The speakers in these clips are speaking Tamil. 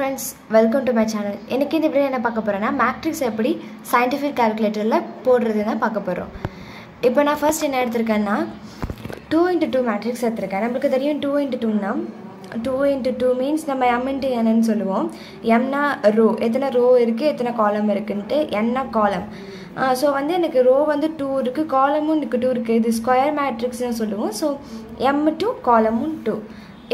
friends, welcome to my channel. இன்னைக்கு இந்த வீடியோ என்ன பார்க்க போறேன்னா மேட்ரிக்ஸ் எப்படி scientific calculatorல போடுறதுன்னு பார்க்க போறோம். இப்போ நான் ஃபர்ஸ்ட் என்ன எடுத்துர்க்கேன்னா 2 into 2 மேட்ரிக்ஸ் எடுத்துர்க்கேன். நமக்கு தெரியும் 2 into 2 னா 2 into 2 means நம்ம m into n ன்னு சொல்லுவோம். m னா ரோ, எத்தனை ரோ இருக்கு எத்தனை காலம் இருக்குன்னு, n னா காலம். ஸோ வந்து எனக்கு ரோ வந்து 2 இருக்குது, காலமும் எனக்கு 2 இருக்குது. இது ஸ்கொயர் மேட்ரிக்ஸ்னு சொல்லுவோம். ஸோ m2 காலமும் 2.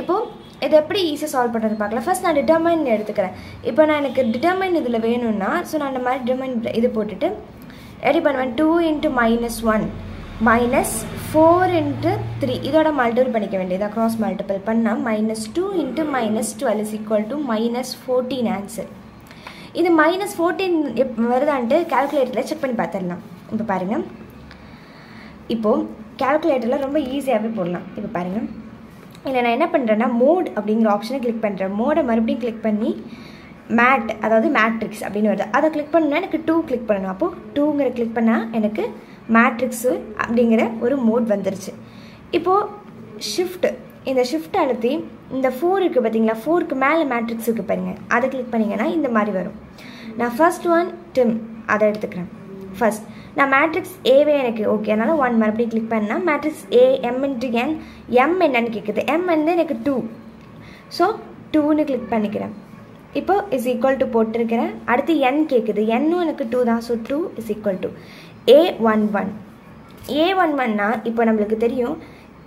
இப்போது இது எப்படி ஈஸியாக சால்வ் பண்ணுறது பார்க்கலாம். ஃபர்ஸ்ட் நான் டிட்டர்மைன் எடுத்துக்கிறேன். இப்போ நான் எனக்கு டிட்டர்மைன் இதில் வேணும்னா ஸோ நான் இந்த மாதிரி டிட்டர்மைன் இது போட்டுட்டு எப்படி பண்ணுவேன், 2 into -1 minus 4 into 3 இதோட மல்டிபிள் பண்ணிக்க வேண்டியது, க்ராஸ் மல்டிபிள் பண்ணால் -2 into -12 is equal to -14 answer. இது -14 வருதான்ட்டு கால்குலேட்டரில் செக் பண்ணி பார்த்துடலாம். இப்போ பாருங்கள், இப்போது கால்குலேட்டரில் ரொம்ப ஈஸியாகவே போடலாம். இப்போ பாருங்கள், இல்லை நான் என்ன பண்ணுறேன்னா மோட் அப்படிங்கிற ஆப்ஷனை கிளிக் பண்ணுறேன். மோடை மறுபடியும் கிளிக் பண்ணி மேட் அதாவது மேட்ரிக்ஸ் அப்படின்னு வருது, அதை கிளிக் பண்ணால் எனக்கு 2 கிளிக் பண்ணணும். அப்போது 2ங்கிற கிளிக் பண்ணால் எனக்கு மேட்ரிக்ஸு அப்படிங்கிற ஒரு மோட் வந்துருச்சு. இப்போது ஷிஃப்ட், இந்த ஷிஃப்ட் அழுத்தி இந்த 4 இருக்குது பார்த்தீங்களா, 4க்கு மேலே மேட்ரிக்ஸ் இருக்குது பாருங்கள், அதை கிளிக் பண்ணிங்கன்னா இந்த மாதிரி வரும். நான் ஃபர்ஸ்ட் ஒன் டிம் அதை எடுத்துக்கிறேன். ஃபர்ஸ்ட் நான் மேட்ரிக்ஸ் ஏவே எனக்கு ஓகே, அதனால் 1 மறுபடியும் கிளிக் பண்ணால் matrix A m into n, m என்னன்னு கேட்குது, m வந்து எனக்கு 2, ஸோ 2ன்னு கிளிக் பண்ணிக்கிறேன். இப்போ இஸ் ஈக்குவல் டு போட்டிருக்கிறேன். அடுத்து n கேட்குது, n எனக்கு 2 தான், so 2 is equal to a11. a11னா இப்போ நம்மளுக்கு தெரியும்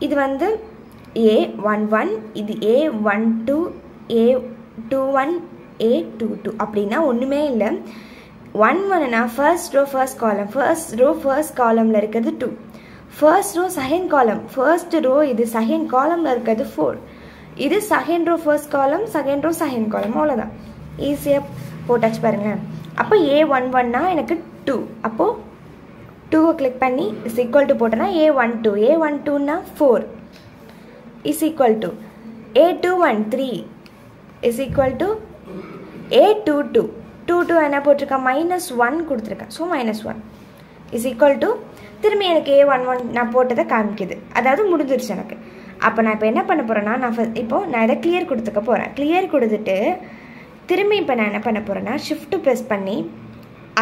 இது வந்து a11, இது a12, a21, a22 அப்படின்னா ஒன்றுமே இல்லை. 1 first row first column, first row first காலமில் இருக்கிறது 2, first row second column, first row இது செகண்ட் காலமில் இருக்கிறது 4, இது second row first column, second row second column, அவ்வளோதான். ஈஸியாக போட்டாச்சு பாருங்களேன். அப்போ a11னா எனக்கு 2, அப்போது 2வை கிளிக் பண்ணி இஸ் ஈக்குவல் டு போட்டோன்னா a12, a12னா 4 is equal to a21 3 is equal to a22 2 என்ன போட்டிருக்கேன், -1 கொடுத்துருக்கேன், ஸோ -1 இஸ் ஈக்குவல் டு திரும்பி எனக்கு a11 நான் போட்டதை காமிக்குது, அதாவது முடிஞ்சிருச்சு எனக்கு. அப்போ நான் இப்போ என்ன பண்ண போகிறேன்னா நான் இதை கிளியர் கொடுத்துக்க போகிறேன். கிளியர் கொடுத்துட்டு திரும்பி இப்போ நான் என்ன பண்ண போகிறேன்னா ஷிஃப்ட்டு ப்ரெஸ் பண்ணி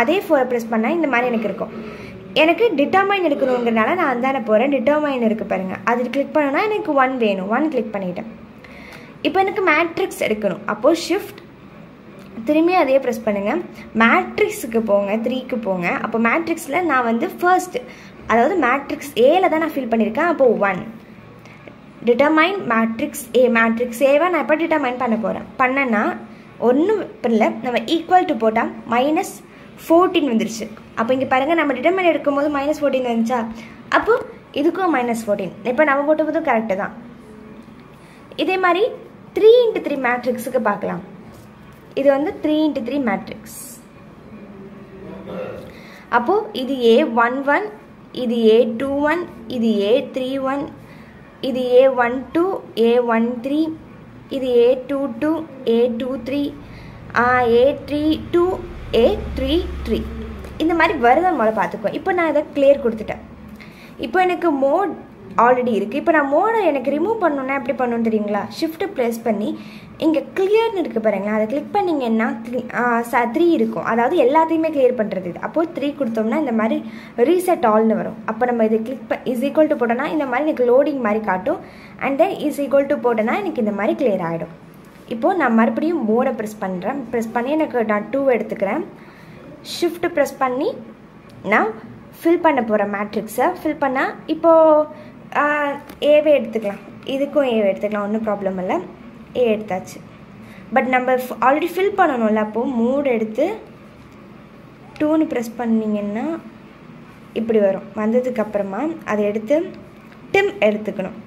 அதே 4 ப்ரெஸ் பண்ணால் இந்த மாதிரி எனக்கு இருக்கும். எனக்கு டிட்டர்மைன் எடுக்கணுங்கிறனால நான் அந்தான போகிறேன். டிட்டர்மைன் இருக்குது பாருங்கள், அது கிளிக் பண்ணோன்னா எனக்கு 1 வேணும், 1 கிளிக் பண்ணிட்டேன். இப்போ எனக்கு மேட்ரிக்ஸ் எடுக்கணும். அப்போது ஷிஃப்ட் திரும்பி அதே ப்ரெஸ் பண்ணுங்கள், மேட்ரிக்ஸுக்கு போங்க, 3க்கு போங்க. அப்போ மேட்ரிக்ஸில் நான் வந்து ஃபர்ஸ்ட் அதாவது மேட்ரிக்ஸ் ஏல தான் நான் ஃபில் பண்ணியிருக்கேன். அப்போது 1 டிட்டர்மைன் மேட்ரிக்ஸ் ஏவை நான் இப்போ டிட்டர்மைன் பண்ண போகிறேன். பண்ணேன்னா ஒன்றும் இல்லை, நம்ம ஈக்குவல் டு போட்டால் -14 வந்துருச்சு. அப்போ இங்கே பாருங்கள், நம்ம டிட்டர்மைன் எடுக்கும்போது -14 வந்துச்சா, அப்போது இதுக்கும் -14. இப்போ நம்ம போட்டும்போதும் கரெக்டு தான். இதே மாதிரி 3 into 3 மேட்ரிக்ஸுக்கு பார்க்கலாம். இது வந்து 3 into 3 மேட்ரிக்ஸ். அப்போது இது a11, இது a21, இது a31, இது a12, a13, இது a22, a23, a32, a33 இந்த மாதிரி வருதான் முதல்ல பார்த்துக்கோ. இப்போ நான் இதை கிளியர் கொடுத்துட்டேன். இப்போ எனக்கு மோட் ஆல்ரெடி இருக்குது. இப்போ நான் மோடை எனக்கு ரிமூவ் பண்ணணுன்னா எப்படி பண்ணணும்னு தெரியுங்களா, ஷிஃப்ட்டு ப்ரெஸ் பண்ணி இங்கே கிளியர்னு இருக்குது பாருங்களா, அதை கிளிக் பண்ணிங்கன்னா 3 இருக்கும், அதாவது எல்லாத்தையுமே கிளியர் பண்ணுறது இது. அப்போது 3 கொடுத்தோம்னா இந்த மாதிரி ரீசெட் ஆல்னு வரும். அப்போ நம்ம இதை கிளிக் இஸ் ஈக்குவல் டு போட்டோன்னா இந்த மாதிரி எனக்கு லோடிங் மாதிரி காட்டும், and then is equal to போட்டோன்னா எனக்கு இந்த மாதிரி கிளியர் ஆகிடும். இப்போது நான் மறுபடியும் மோடை ப்ரெஸ் பண்ணுறேன். ப்ரெஸ் பண்ணி எனக்கு நான் 2 எடுத்துக்கிறேன். ஷிஃப்ட்டு ப்ரெஸ் பண்ணி நான் ஃபில் பண்ண போகிறேன் மேட்ரிக்ஸை. ஃபில் பண்ணால் இப்போது ஏவே எடுத்துக்கலாம், இதுக்கும் ஏவே எடுத்துக்கலாம், ஒன்றும் ப்ராப்ளம் இல்லை. ஏ எடுத்தாச்சு. பட் நம்ம ஆல்ரெடி ஃபில் பண்ணணும்ல, அப்போது மோட் எடுத்து 2ன்னு ப்ரெஸ் பண்ணிங்கன்னா இப்படி வரும். வந்ததுக்கப்புறமா அதை எடுத்து டிம் எடுத்துக்கணும்.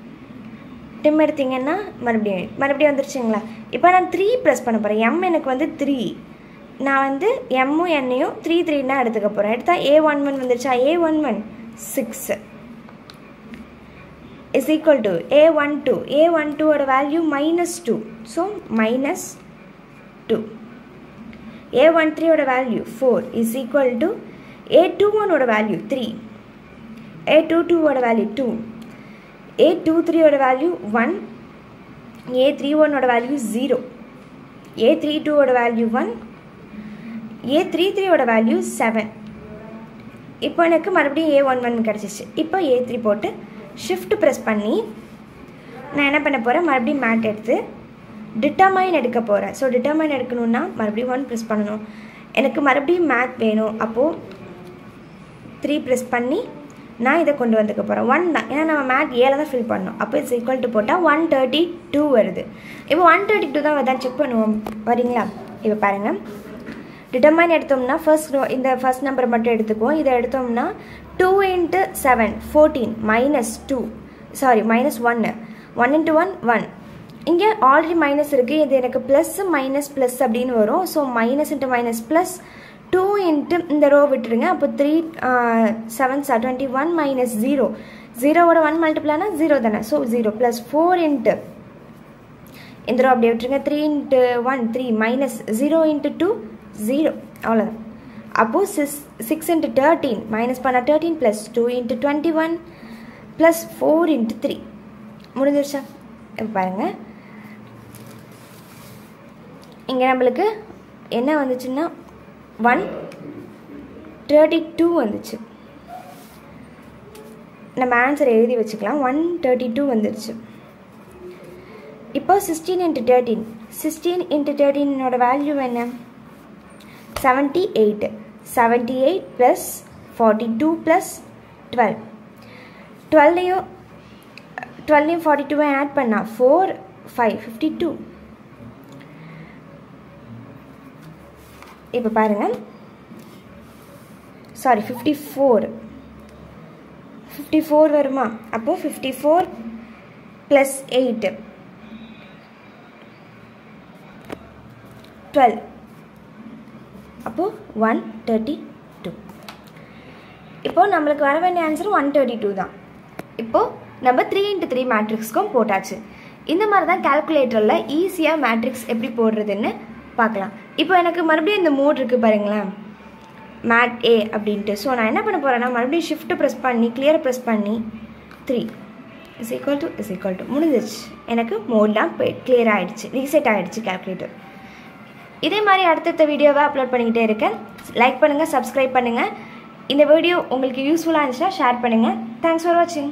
டிம் எடுத்திங்கன்னா மறுபடியும் வந்துருச்சுங்களா. இப்போ நான் 3 ப்ரெஸ் பண்ண போகிறேன். m எனக்கு வந்து 3, நான் வந்து m-உம் n-ஐயும் 3 தான் எடுத்துக்க போகிறேன். எடுத்தால் a11 வந்துருச்சா, a11 6 is equal to a12, a12ஓட வேல்யூ -2, ஸோ -2. a13ஓட வேல்யூ 4 is equal to a21ஓட வேல்யூ 3, a22ஓட வேல்யூ 2, a23ஓட வேல்யூ 1, a31ஓட வேல்யூ 0. A32 ஓட வேல்யூ 1, A33 ஓட வேல்யூ 7. இப்போ எனக்கு மறுபடியும் A11 கிடச்சிச்சு. இப்போ A3 போட்டு ஷிஃப்ட் ப்ரெஸ் பண்ணி நான் என்ன பண்ண போகிறேன், மறுபடியும் மேட் எடுத்து டிட்டர்மைன் எடுக்க போகிறேன். ஸோ டிட்டர்மைன் எடுக்கணுன்னா மறுபடியும் 1 ப்ரெஸ் பண்ணணும். எனக்கு மறுபடியும் மேட் வேணும். அப்போது 3 ப்ரெஸ் பண்ணி நான் இதை கொண்டு வந்துக்க போகிறேன். 1 தான், ஏன்னா நம்ம மேட் ஏல தான் ஃபில் பண்ணோம். அப்போ இட்ஸ் ஈக்குவல் டு போட்டால் 132 வருது. இப்போ 132 தான் வருதான் செக் பண்ணுவோம். வரீங்களா? இப்போ பாருங்கள், டிட்டர்மைன் எடுத்தோம்னா இந்த ஃபர்ஸ்ட் நம்பர் மட்டும் எடுத்துக்குவோம். இதை எடுத்தோம்னா 2 × 7 14 -2 சாரி -1 1 × 1 1. இங்கே ஆல்ரெடி மைனஸ் இருக்குது. இது எனக்கு ப்ளஸ் மைனஸ் ப்ளஸ் அப்படின்னு வரும். So minus into minus plus 2 × இந்த ரோ விட்டுருங்க. அப்போ 3 7 21 -0 0ஓட 1 மல்டிப்ளைனா 0 தானே. ஸோ 0 ப்ளஸ் 4 × இந்த ரோ அப்படியே விட்டுருங்க. 3 × 1 3 -0 × 2 0 அவ்வளோதான். அப்போது 6 × 13 மைனஸ் பண்ண 13 ப்ளஸ் 2 × 21 ப்ளஸ் 4 × 3 முடிஞ்சிருச்சா? இப்போ பாருங்கள், இங்கே நம்மளுக்கு என்ன வந்துச்சுன்னா 132 வந்துச்சு. நம்ம ஆன்சர் எழுதி வச்சுக்கலாம். 132 வந்துருச்சு. இப்போ 16 × 13 16 × 13 வேல்யூ என்ன? 78 78 ப்ளஸ் 42 ப்ளஸ் 12 12லையும் 42 ஆட் பண்ணால் 4 5 52. இப்போ பாருங்கள், சாரி 54 வருமா? அப்போது 54 ப்ளஸ் 8 12. அப்போது 132. இப்போது நம்மளுக்கு வர வேண்டிய ஆன்சர் 132 தான். இப்போது நம்ம 3 × 3 மேட்ரிக்ஸ்க்கும் போட்டாச்சு. இந்த மாதிரி தான் கால்குலேட்டரில் ஈஸியாக மேட்ரிக்ஸ் எப்படி போடுறதுன்னு பார்க்கலாம். இப்போ எனக்கு மறுபடியும் இந்த மோட் இருக்குது பாருங்களேன், மேட் ஏ அப்படின்ட்டு. ஸோ நான் என்ன பண்ண போகிறேன்னா மறுபடியும் ஷிஃப்ட் ப்ரெஸ் பண்ணி கிளியர் ப்ரெஸ் பண்ணி 3 = முடிஞ்சிச்சு. எனக்கு மோட்லாம் கிளியர் ஆகிடுச்சு, ரீசெட் ஆகிடுச்சு கால்குலேட்டர். இதே மாதிரி அடுத்தடுத்த வீடியோவை அப்லோட் பண்ணிக்கிட்டே இருக்கேன். லைக் பண்ணுங்கள், சப்ஸ்கிரைப் பண்ணுங்கள். இந்த வீடியோ உங்களுக்கு யூஸ்ஃபுல்லாக இருந்துச்சுன்னா ஷேர் பண்ணுங்கள். தேங்க்ஸ் ஃபார் வாட்சிங்.